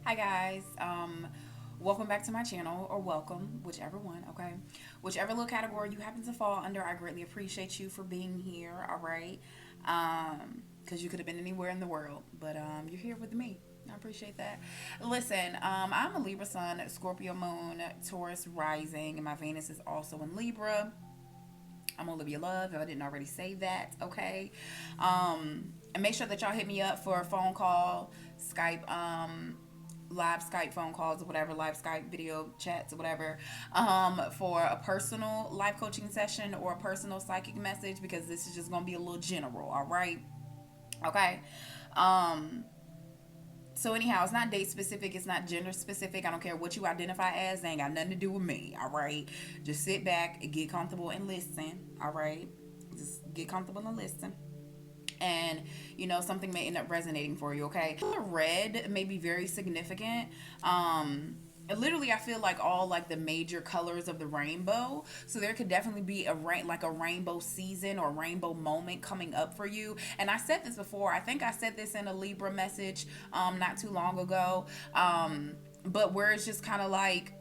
Hi guys. Welcome back to my channel, or welcome, whichever one, okay? Whichever little category you happen to fall under, I greatly appreciate you for being here, all right? Because you could have been anywhere in the world, but you're here with me. I appreciate that. Listen, I'm a Libra sun, Scorpio moon, Taurus rising, and my Venus is also in Libra. I'm Olivia Love, if I didn't already say that, okay? And make sure that y'all hit me up for a phone call, Skype, live Skype phone calls or whatever, live Skype video chats or whatever, for a personal life coaching session or a personal psychic message, because this is just gonna be a little general, all right? Okay. Um, so anyhow, it's not date specific, it's not gender specific. I don't care what you identify as, they ain't got nothing to do with me, all right? Just sit back and get comfortable and listen, all right? Just get comfortable and listen. And something may end up resonating for you, okay? Red may be very significant. Literally, I feel like all like the major colors of the rainbow, so there could definitely be a rainbow season or rainbow moment coming up for you. And I said this before, I think I said this in a Libra message not too long ago, but where it's just kind of like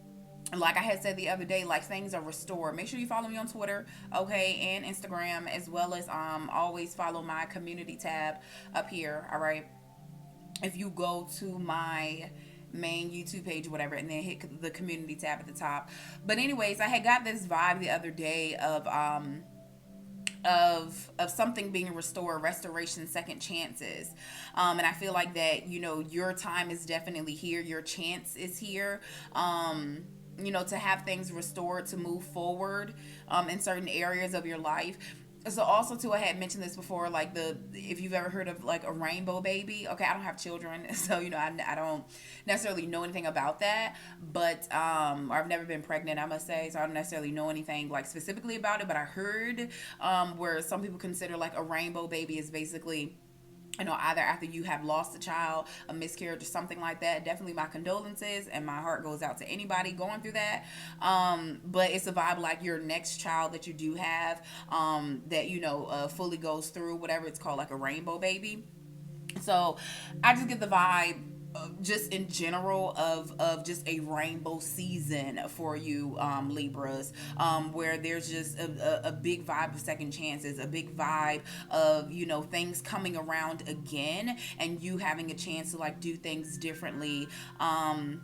I had said the other day, like things are restored. Make sure you follow me on Twitter, okay, and Instagram, as well as always follow my community tab up here, all right? If you go to my main YouTube page or whatever, and then hit the community tab at the top. But anyways, I had got this vibe the other day of something being restored, restoration, second chances, and I feel like that your time is definitely here, your chance is here, to have things restored, to move forward in certain areas of your life. So also too, I had mentioned this before, like if you've ever heard of like a rainbow baby. Okay, I don't have children, so I don't necessarily know anything about that, but or I've never been pregnant, I must say, so I don't necessarily know anything like specifically about it. But I heard where some people consider like a rainbow baby is basically, either after you have lost a child, a miscarriage, or something like that. Definitely my condolences, and my heart goes out to anybody going through that. But it's a vibe like your next child that you do have, that fully goes through whatever it's called, like a rainbow baby. So I just get the vibe, just in general, of just a rainbow season for you, Libras, where there's just a big vibe of second chances, a big vibe of things coming around again, and you having a chance to like do things differently. I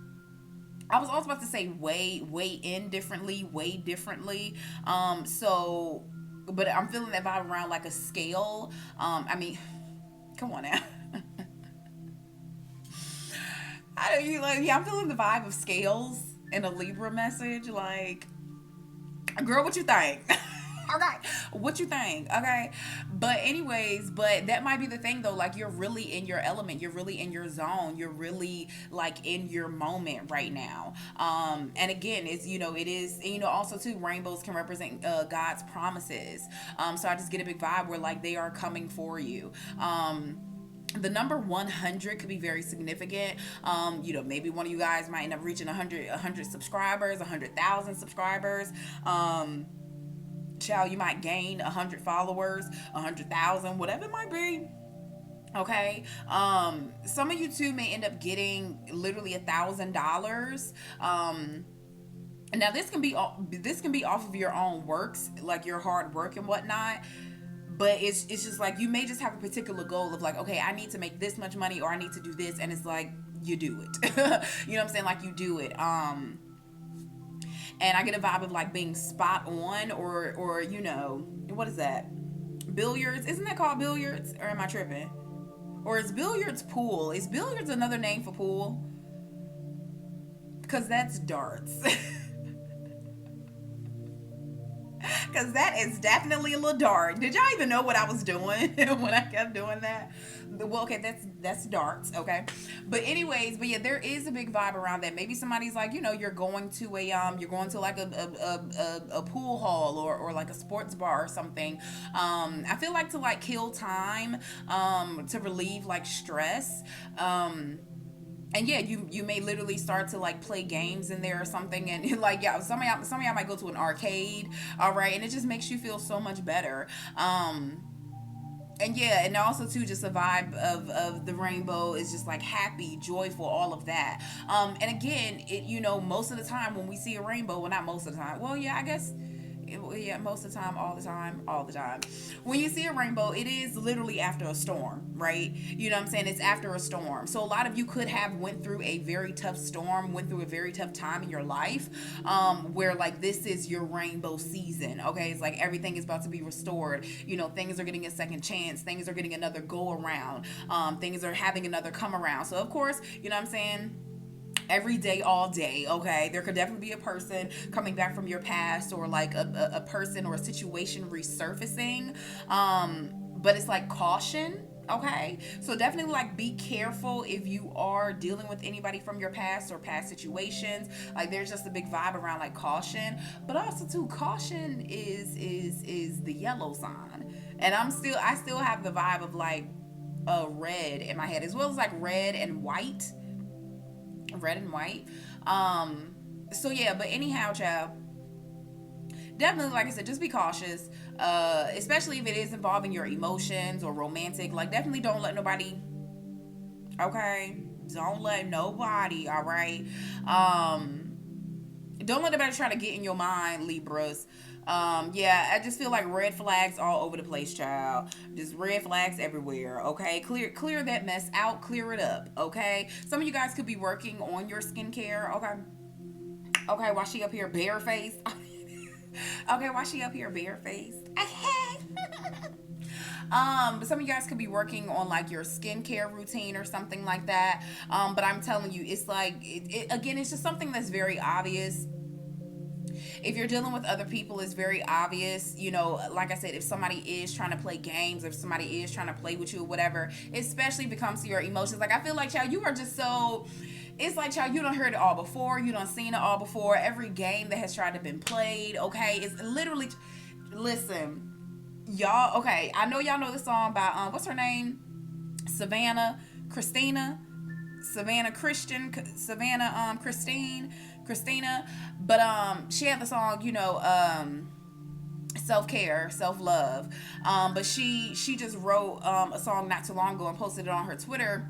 was also about to say way in differently, way differently. So but I'm feeling that vibe around like a scale. I mean, come on now. I don't you like yeah, I'm feeling the vibe of scales in a Libra message. Like, girl, what you think? Okay, what you think? Okay, but anyways, but that might be the thing though. Like, you're really in your element, you're really in your zone, you're really like in your moment right now. And again, it is, also too, rainbows can represent God's promises. So I just get a big vibe where like they are coming for you. The number 100 could be very significant. Maybe one of you guys might end up reaching 100 subscribers, 100,000 subscribers. Child, you might gain 100 followers, 100,000, whatever it might be. Okay. Some of you too may end up getting literally $1,000. Now this can be off of your own works, like your hard work and whatnot. But it's just like you may just have a particular goal of like, okay, I need to make this much money, or I need to do this, and it's like you do it. You know what I'm saying? Like, you do it. And I get a vibe of like being spot on, or what is that? Billiards? Isn't that called billiards? Or am I tripping? Or is billiards pool? Is billiards another name for pool? Because that's darts. Because that is definitely a little dark. Did y'all even know what I was doing when I kept doing that? Well, okay, that's darts, okay. But anyways, but yeah, there is a big vibe around that. Maybe somebody's like, you're going to like a pool hall, or like a sports bar or something. I feel like to like kill time, to relieve like stress. And yeah, you may literally start to like play games in there or something, and like, yeah, some of y'all might go to an arcade, all right, and it just makes you feel so much better. And yeah, and also too, just a vibe of the rainbow is just like happy, joyful, all of that. And again, it, you know, most of the time when we see a rainbow, well, not most of the time, well, yeah, I guess, yeah, most of the time, all the time, all the time. When you see a rainbow, it is literally after a storm, right? You know what I'm saying? It's after a storm. So a lot of you could have went through a very tough storm, went through a very tough time in your life, where like this is your rainbow season. Okay, it's like everything is about to be restored. You know, things are getting a second chance. Things are getting another go around. Things are having another come around. So of course, you know what I'm saying, every day, all day. Okay, there could definitely be a person coming back from your past, or like a person or a situation resurfacing. But it's like caution. Okay, so definitely like be careful if you are dealing with anybody from your past or past situations. Like there's just a big vibe around like caution, but also too, caution is the yellow sign. And I still have the vibe of like red in my head, as well as like red and white. So yeah, but anyhow, child, definitely, like I said, just be cautious, especially if it is involving your emotions or romantic. Like, definitely don't let nobody. Okay, don't let nobody. All right. Don't let nobody try to get in your mind, Libras. Yeah, I just feel like red flags all over the place, child. Just red flags everywhere. Okay, clear that mess out, clear it up. Okay, some of you guys could be working on your skincare. Okay, okay, while she up here barefaced. Okay, while she up here barefaced. But some of you guys could be working on like your skincare routine or something like that. But I'm telling you, it's like again, it's just something that's very obvious. If you're dealing with other people, it's very obvious. You know, like I said, if somebody is trying to play games, if somebody is trying to play with you or whatever, especially when it comes to your emotions. Like I feel like, child, you are just so. It's like, child, you done heard it all before. You done seen it all before. Every game that has tried to been played, okay, it's literally. Listen, y'all. Okay, I know y'all know the song by what's her name, Savannah Christina. Savannah Christian, Savannah Christina, but she had the song, you know, self-care, self-love. But she just wrote a song not too long ago and posted it on her Twitter,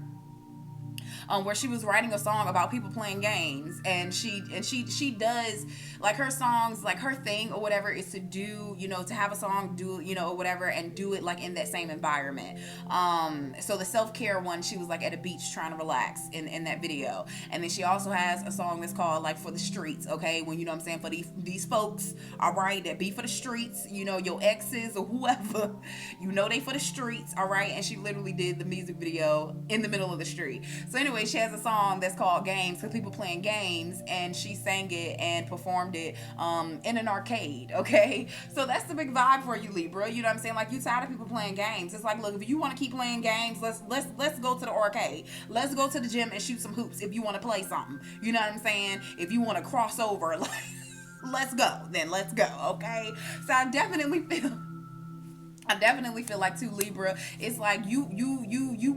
where she was writing a song about people playing games, and she does like her songs, like her thing or whatever is to do, you know, to have a song, do, you know, or whatever, and do it like in that same environment. So the self-care one, she was like at a beach trying to relax in that video. And then she also has a song that's called like for the streets. Okay, when, you know what I'm saying, for these folks, all right, that be for the streets, you know, your exes or whoever, you know, they for the streets, all right. And she literally did the music video in the middle of the street. So anyway, she has a song that's called Games, because people playing games, and she sang it and performed it in an arcade. Okay, so that's the big vibe for you, Libra. You know what I'm saying? Like, you tired of people playing games. It's like, look, if you want to keep playing games, let's go to the arcade. Let's go to the gym and shoot some hoops if you want to play something. You know what I'm saying? If you want to cross over, like, let's go. Then let's go. Okay, so I definitely feel like too, Libra, it's like you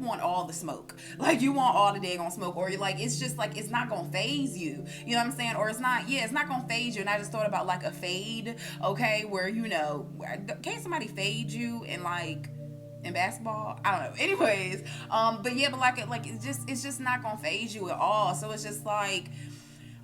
want all the smoke. Like, you want all the daggone smoke, or you're like, it's just like, it's not gonna phase you. You know what I'm saying? Or it's not, yeah, it's not gonna phase you. And I just thought about like a fade, okay, where, you know, can't somebody fade you in like in basketball? I don't know. Anyways, but yeah, but like it's just not gonna phase you at all. So it's just like,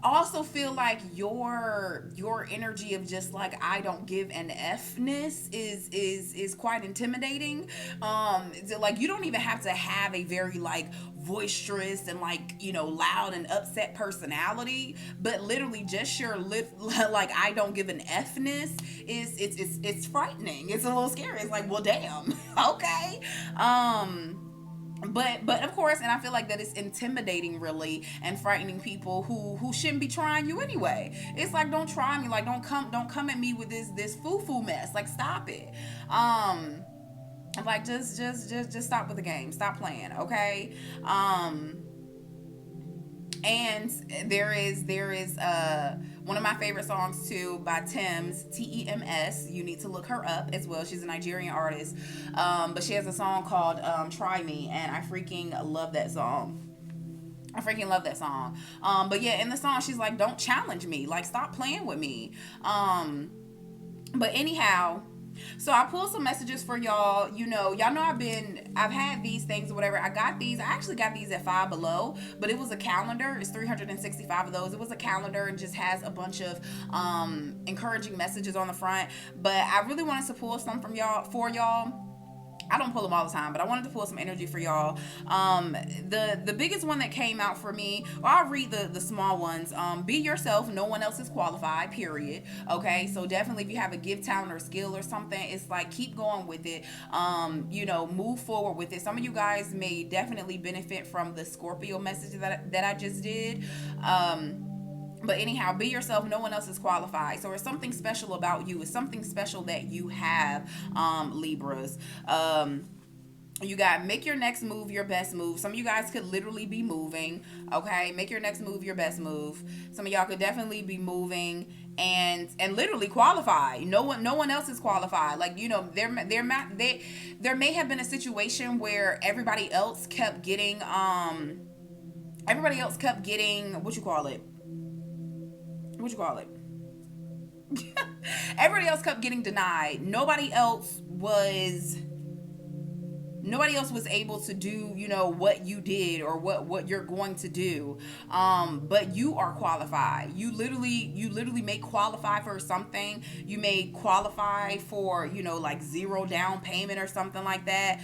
I also feel like your energy of just like, I don't give an F-ness is quite intimidating. Like, you don't even have to have a very like boisterous and like, you know, loud and upset personality, but literally just your lip, like, I don't give an F-ness it's frightening. It's a little scary. It's like, well, damn. Okay. But of course, and I feel like that it's intimidating, really, and frightening people who shouldn't be trying you anyway. It's like, don't try me. Like, don't come at me with this foo mess. Like, stop it. Like, just stop with the game. Stop playing. Okay. And there is one of my favorite songs too, by Tems, Tems. You need to look her up as well. She's a Nigerian artist, but she has a song called Try Me, and I freaking love that song. I freaking love that song. But yeah, in the song, she's like, don't challenge me. Like, stop playing with me. But anyhow, So I pulled some messages for y'all. Y'all know I've had these things or whatever. I actually got these at Five Below, but it was a calendar. It's 365 of those. It was a calendar and just has a bunch of encouraging messages on the front. But I really wanted to pull some for y'all. I don't pull them all the time, but I wanted to pull some energy for y'all. The biggest one that came out for me, well, I'll read the small ones. Be yourself. No one else is qualified, period. Okay, so definitely if you have a gift, talent, or skill or something, it's like keep going with it. Move forward with it. Some of you guys may definitely benefit from the Scorpio message that I just did. But anyhow, be yourself. No one else is qualified. So it's something special about you. It's something special that you have, Libras. You got make your next move your best move. Some of you guys could literally be moving. Okay, make your next move your best move. Some of y'all could definitely be moving and literally qualify. No one else is qualified. Like there may have been a situation where everybody else kept getting what you call it. Everybody else kept getting denied. Nobody else was able to do what you did or what you're going to do, but you are qualified. You literally may qualify for something. You may qualify for like zero down payment or something like that.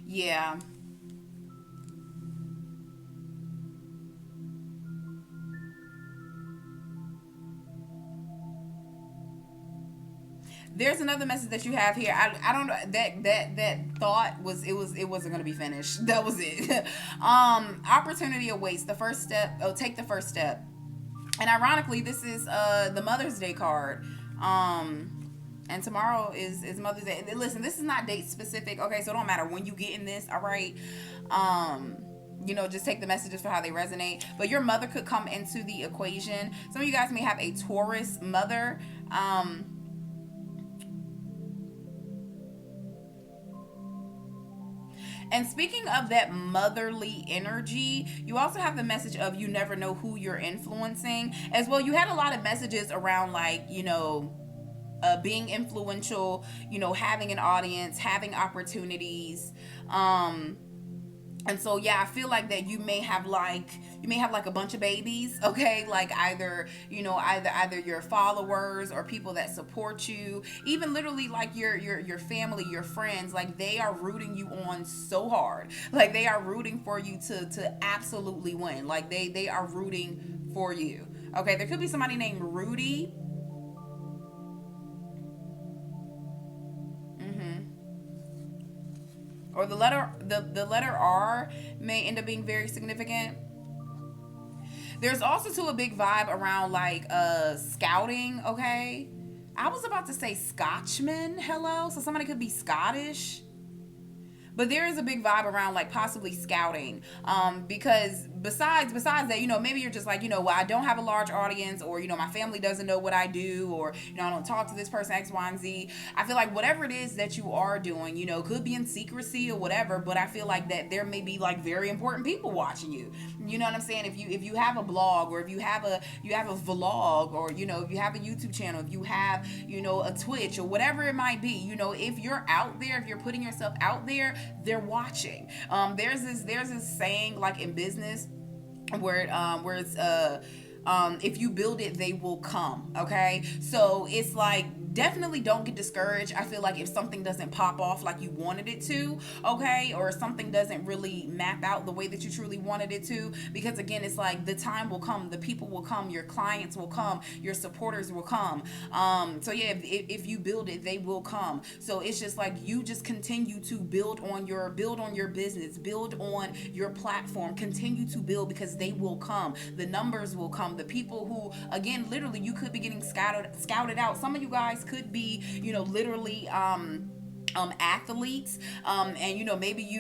Yeah. There's another message that you have here. I don't know, that thought was it wasn't gonna be finished. That was it. Opportunity awaits. The first step. Oh, take the first step. And ironically, this is the Mother's Day card. And tomorrow is Mother's Day. Listen, this is not date specific. Okay, so it don't matter when you get in this. All right. Just take the messages for how they resonate. But your mother could come into the equation. Some of you guys may have a Taurus mother. And speaking of that motherly energy, you also have the message of you never know who you're influencing as well. You had a lot of messages around like, being influential, having an audience, having opportunities. And so yeah, I feel like that you may have like a bunch of babies, okay? Like either your followers or people that support you, even literally like your family, your friends, like they are rooting you on so hard. Like they are rooting for you to absolutely win. Like they are rooting for you. Okay, there could be somebody named Rudy. Or the letter R may end up being very significant. There's also too a big vibe around like scouting, okay? I was about to say Scotchman, hello. So somebody could be Scottish. But there is a big vibe around like possibly scouting, because besides that, maybe you're just like, well, I don't have a large audience, or my family doesn't know what I do, or I don't talk to this person X, Y, and Z. I feel like whatever it is that you are doing, could be in secrecy or whatever, but I feel like that there may be like very important people watching you. You know what I'm saying? If you have a blog, or if you have a vlog, or if you have a YouTube channel, if you have a Twitch or whatever it might be, if you're out there, if you're putting yourself out there, they're watching. There's this saying like in business where it's if you build it, they will come. Okay, so it's like definitely don't get discouraged. I feel like if something doesn't pop off like you wanted it to, okay, or something doesn't really map out the way that you truly wanted it to, because again, it's like the time will come, the people will come, your clients will come, your supporters will come. So yeah, if you build it, they will come. So it's just like you just continue to build on your business, build on your platform, continue to build, because they will come. The numbers will come. The people who, again, literally, you could be getting scouted out. Some of you guys could be, literally athletes, and maybe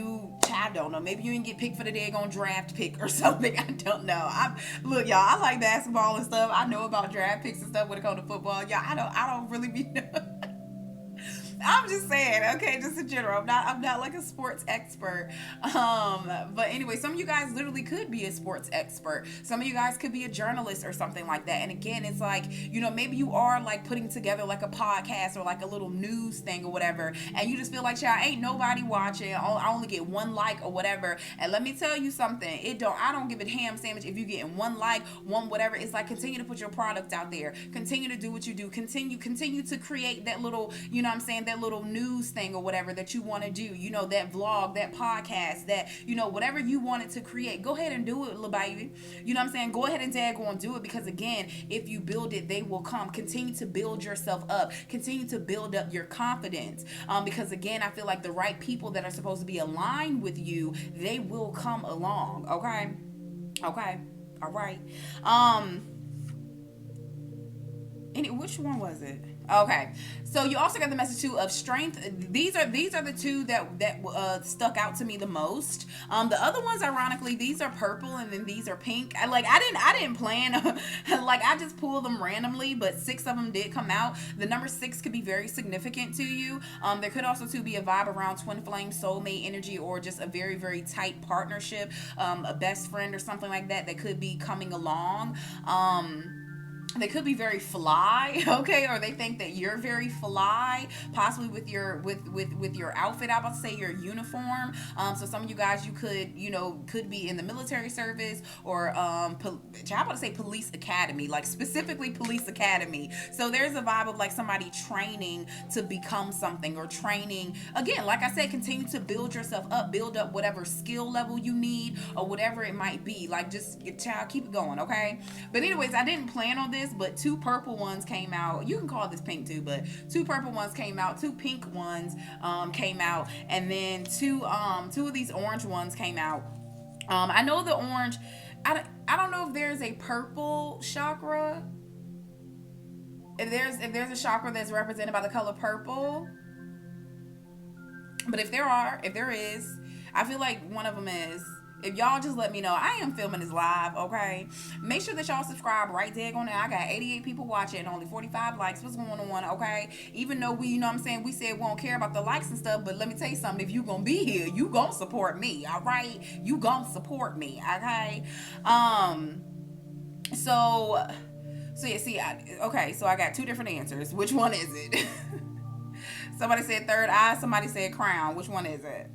I don't know, maybe you didn't get picked for the daggone draft pick or something. I don't know. Look, y'all, I like basketball and stuff. I know about draft picks and stuff when it comes to football. Y'all, I don't really be I'm just saying, okay, just in general. I'm not like a sports expert. But anyway, some of you guys literally could be a sports expert. Some of you guys could be a journalist or something like that. And again, it's like, maybe you are like putting together like a podcast or like a little news thing or whatever, and you just feel like, child, ain't nobody watching. I only get one like or whatever. And let me tell you something. I don't give a ham sandwich if you getting one like, one whatever. It's like, continue to put your product out there. Continue to do what you do. Continue to create that little, that little news thing or whatever that you want to do. That vlog, that podcast, that, whatever you wanted to create. Go ahead and do it, little baby. Go ahead and daggone do it, because again, if you build it, they will come. Continue to build yourself up. Continue to build up your confidence. Because again, I feel like the right people that are supposed to be aligned with you, they will come along. Okay. All right. Which one was it? Okay, so you also got the message too of strength. These are the two that stuck out to me the most. The other ones, ironically, these are purple and then these are pink. I didn't plan. Like, I just pulled them randomly, but 6 of them did come out. The number 6 could be very significant to you. There could also too be a vibe around twin flame, soulmate energy, or just a very, very tight partnership, a best friend or something like that could be coming along. They could be very fly, okay, or they think that you're very fly, possibly with your outfit. I'm about to say your uniform. So some of you guys, you could be in the military service, or I'm about to say police academy, like specifically police academy. So there's a vibe of like somebody training to become something, or training again. Like I said, continue to build yourself up, build up whatever skill level you need or whatever it might be. Like, just child, keep it going, okay? But anyways, I didn't plan on this, but 2 purple ones came out. You can call this pink too, but 2 purple ones came out, 2 pink ones came out, and then 2 of these orange ones came out. I know the orange, I don't know if there's a purple chakra. If there's a chakra that's represented by the color purple. But if there is, I feel like one of them is. If y'all just let me know. I am filming this live, okay? Make sure that y'all subscribe right there on there. I got 88 people watching and only 45 likes. What's going on, okay? Even though we said we won't care about the likes and stuff, but let me tell you something. If you gonna be here, you gonna support me, all right? You gonna support me, okay? So yeah, see, okay, so I got 2 different answers. Which one is it? Somebody said third eye. Somebody said crown. Which one is it?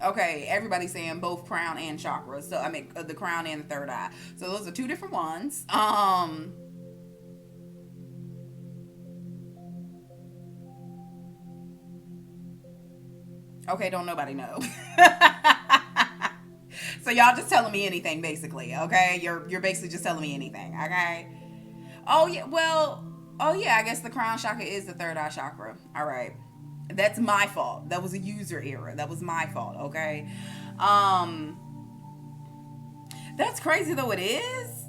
Okay, everybody's saying both crown and chakra. So I mean, the crown and the third eye. So those are 2 different ones. Okay, don't nobody know. So y'all just telling me anything, basically. Okay, you're basically just telling me anything. Okay. Oh yeah. Well. Oh yeah. I guess the crown chakra is the third eye chakra. All right. That's my fault. That was a user error. That was my fault, okay? That's crazy though, it is.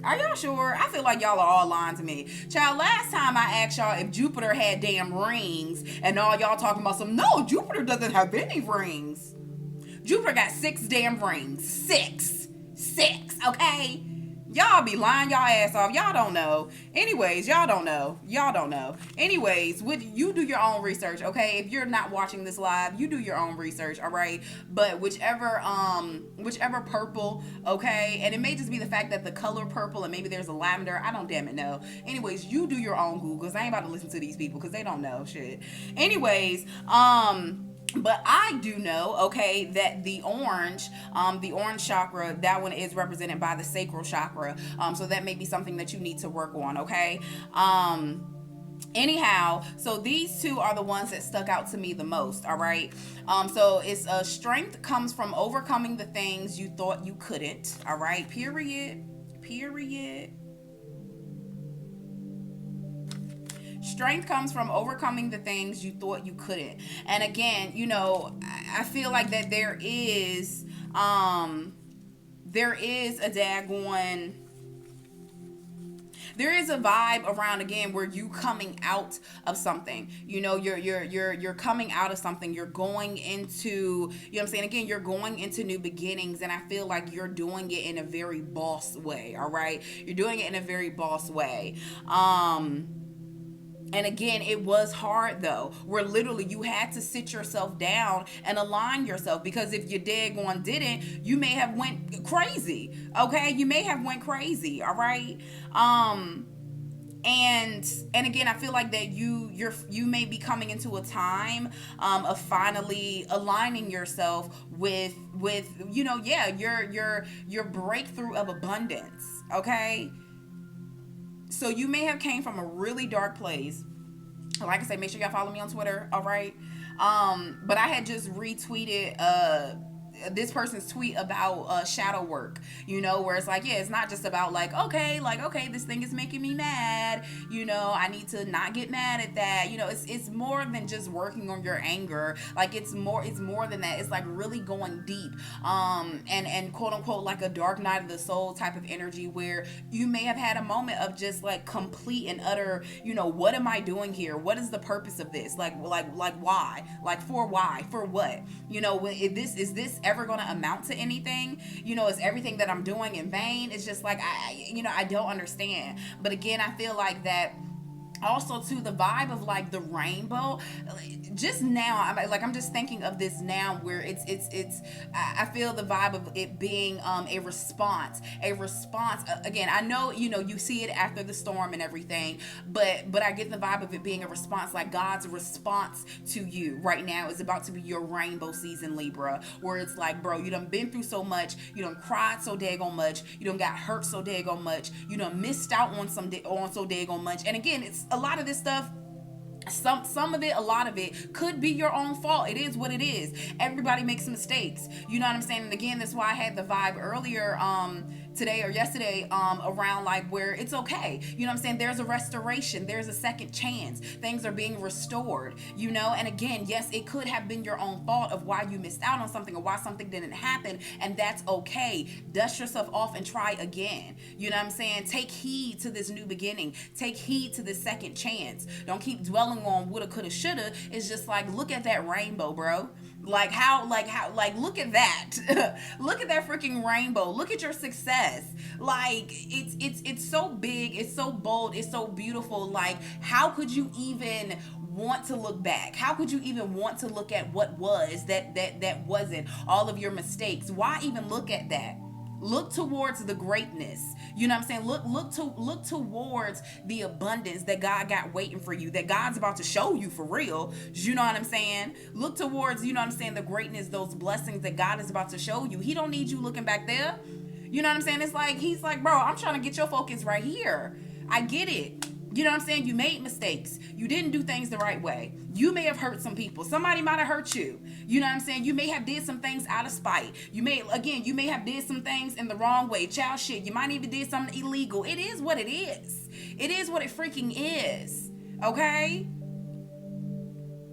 Are y'all sure? I feel like y'all are all lying to me. Child, last time I asked y'all if Jupiter had damn rings, and all y'all talking about no, Jupiter doesn't have any rings. Jupiter got 6 damn rings. 6, okay? Y'all be lying y'all ass off. Y'all don't know. Anyways, y'all don't know. Anyways, you do your own research, okay? If you're not watching this live, you do your own research, all right? But whichever purple, okay? And it may just be the fact that the color purple, and maybe there's a lavender. I don't damn it know. Anyways, you do your own Googles. I ain't about to listen to these people because they don't know shit. Anyways, but I do know, okay, that the orange chakra, that one is represented by the sacral chakra. So that may be something that you need to work on, okay? Anyhow, so these 2 are the ones that stuck out to me the most, all right? So it's strength comes from overcoming the things you thought you couldn't, all right? Period. Strength comes from overcoming the things you thought you couldn't. And again, I feel like that there is a daggone there is a vibe around, again, where you coming out of something. You know, you're coming out of something. You're going into, you know what I'm saying? Again, you're going into new beginnings, and I feel like you're doing it in a very boss way. All right, you're doing it in a very boss way. And again, it was hard though, where literally you had to sit yourself down and align yourself, because if you daggone didn't, you may have went crazy. Okay, you may have went crazy. All right. And again, I feel like that you may be coming into a time of finally aligning yourself with you know, yeah, your breakthrough of abundance. Okay, so you may have came from a really dark place. Like I say, make sure y'all follow me on Twitter. All right. But I had just retweeted this person's tweet about shadow work, you know, where it's like, yeah, it's not just about like, okay, this thing is making me mad, you know, I need to not get mad at that, you know. It's more than just working on your anger. Like, it's more than that. It's like really going deep, and quote unquote like a dark night of the soul type of energy, where you may have had a moment of just like complete and utter, you know, what am I doing here? What is the purpose of this? Like why? Like for why? For what? You know, is this ever going to amount to anything? You know, is everything that I'm doing in vain? It's just like, I don't understand. But again, I feel like that also to the vibe of like the rainbow. Just now, I'm just thinking of this now, where it's I feel the vibe of it being a response. Again, I know, you know, you see it after the storm and everything, but I get the vibe of it being a response. Like God's response to you right now is about to be your rainbow season, Libra, where it's like, bro, you done been through so much, you done cried so daggone much, you done got hurt so daggone much, you done missed out on so daggone much. And again, it's a lot of this stuff, some of it, a lot of it could be your own fault. It is what it is. Everybody makes mistakes, you know what I'm saying? And again, that's why I had the vibe earlier today or yesterday around like where it's okay, you know what I'm saying? There's a restoration, there's a second chance, things are being restored, you know. And again, yes, it could have been your own fault of why you missed out on something or why something didn't happen, and that's okay. Dust yourself off and try again, you know what I'm saying? Take heed to this new beginning, take heed to this second chance. Don't keep dwelling on woulda, coulda, shoulda. It's just like, look at that rainbow, bro. Like how look at that. Look at that freaking rainbow. Look at your success. Like it's so big, it's so bold, it's so beautiful. Like, how could you even want to look back? How could you even want to look at what was that wasn't all of your mistakes? Why even look at that? Look towards the greatness. You know what I'm saying? Look towards the abundance that God got waiting for you, that God's about to show you for real. You know what I'm saying? Look towards, you know what I'm saying, the greatness, those blessings that God is about to show you. He don't need you looking back there. You know what I'm saying? It's like, he's like, bro, I'm trying to get your focus right here. I get it. You know what I'm saying? You made mistakes. You didn't do things the right way. You may have hurt some people. Somebody might have hurt you. You know what I'm saying? You may have did some things out of spite. You may have did some things in the wrong way. Child shit. You might even did something illegal. It is what it is. It is what it freaking is. Okay?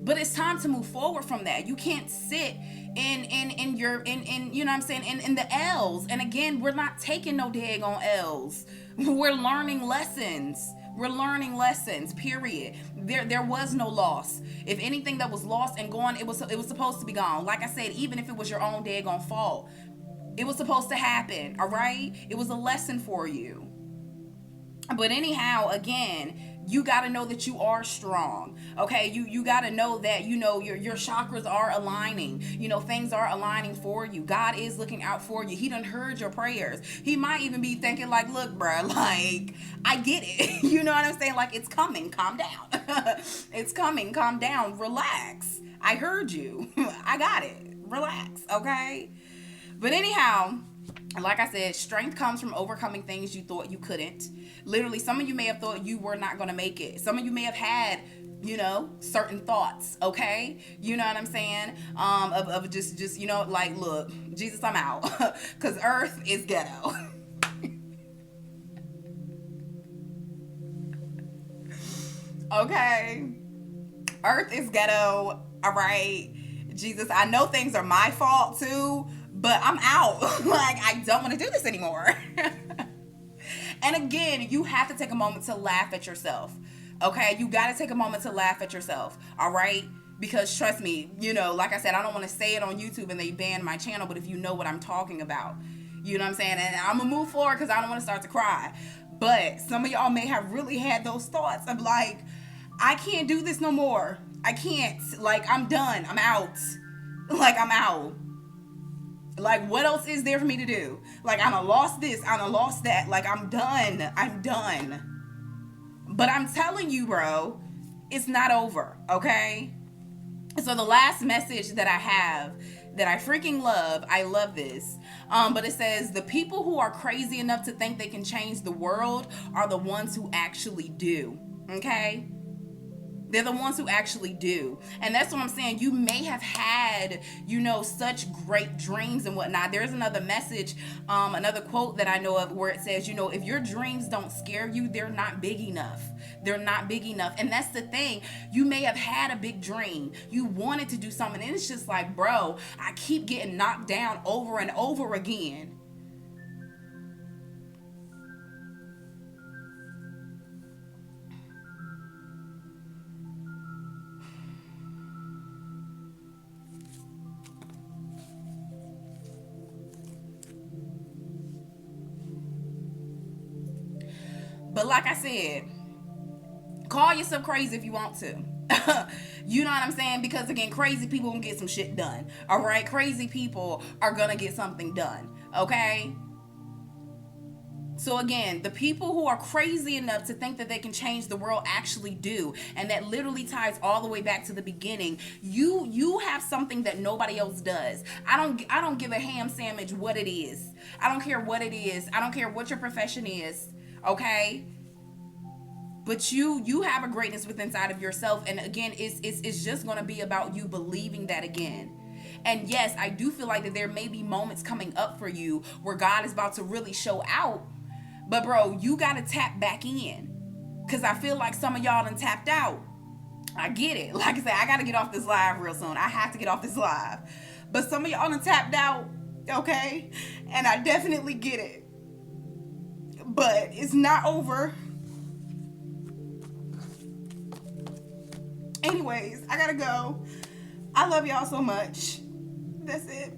But it's time to move forward from that. You can't sit in your you know what I'm saying, in the L's. And again, we're not taking no daggone L's. We're learning lessons. We're learning lessons, period. There was no loss. If anything that was lost and gone, it was supposed to be gone. Like I said, even if it was your own daggone fault, it was supposed to happen, all right? It was a lesson for you. But anyhow, again, you got to know that you are strong. Okay, you got to know that, you know, your chakras are aligning. You know, things are aligning for you. God is looking out for you. He done heard your prayers. He might even be thinking like, look, bruh, like, I get it. You know what I'm saying? Like, it's coming. Calm down. It's coming. Calm down. Relax. I heard you. I got it. Relax. Okay. But anyhow, like I said, strength comes from overcoming things you thought you couldn't. Literally, some of you may have thought you were not going to make it. Some of you may have had, you know, certain thoughts, okay? You know what I'm saying? Of just, you know, like, look, Jesus, I'm out. Because earth is ghetto. Okay? Earth is ghetto, all right? Jesus, I know things are my fault too, but I'm out. Like, I don't want to do this anymore. And again, you have to take a moment to laugh at yourself. Okay? You got to take a moment to laugh at yourself. All right? Because trust me, like I said, I don't want to say it on YouTube and they ban my channel, but if you know what I'm talking about, you know what I'm saying? And I'm going to move forward because I don't want to start to cry. But some of y'all may have really had those thoughts of like, I can't do this no more. I can't. Like, I'm done. I'm out. Like, I'm out. Like, what else is there for me to do? Like, I done lost this. I done lost that. Like, I'm done. I'm done. But I'm telling you, bro, it's not over, okay? So the last message that I have that I freaking love, I love this. But it says, the people who are crazy enough to think they can change the world are the ones who actually do, okay? They're the ones who actually do. And that's what I'm saying. You may have had, such great dreams and whatnot. There's another message, another quote that I know of where it says, if your dreams don't scare you, they're not big enough. They're not big enough. And that's the thing. You may have had a big dream. You wanted to do something. And it's just like, bro, I keep getting knocked down over and over again. But like I said, call yourself crazy if you want to. You know what I'm saying? Because again, crazy people can get some shit done. All right? Crazy people are going to get something done. Okay? So again, the people who are crazy enough to think that they can change the world actually do. And that literally ties all the way back to the beginning. You have something that nobody else does. I don't give a ham sandwich what it is. I don't care what it is. I don't care what your profession is. Okay? But you have a greatness within inside of yourself. And again, it's just going to be about you believing that again. And yes, I do feel like that there may be moments coming up for you where God is about to really show out. But bro, you got to tap back in. Because I feel like some of y'all done tapped out. I get it. Like I said, I got to get off this live real soon. I have to get off this live. But some of y'all done tapped out. Okay? And I definitely get it. But it's not over. Anyways, I gotta go. I love y'all so much. That's it.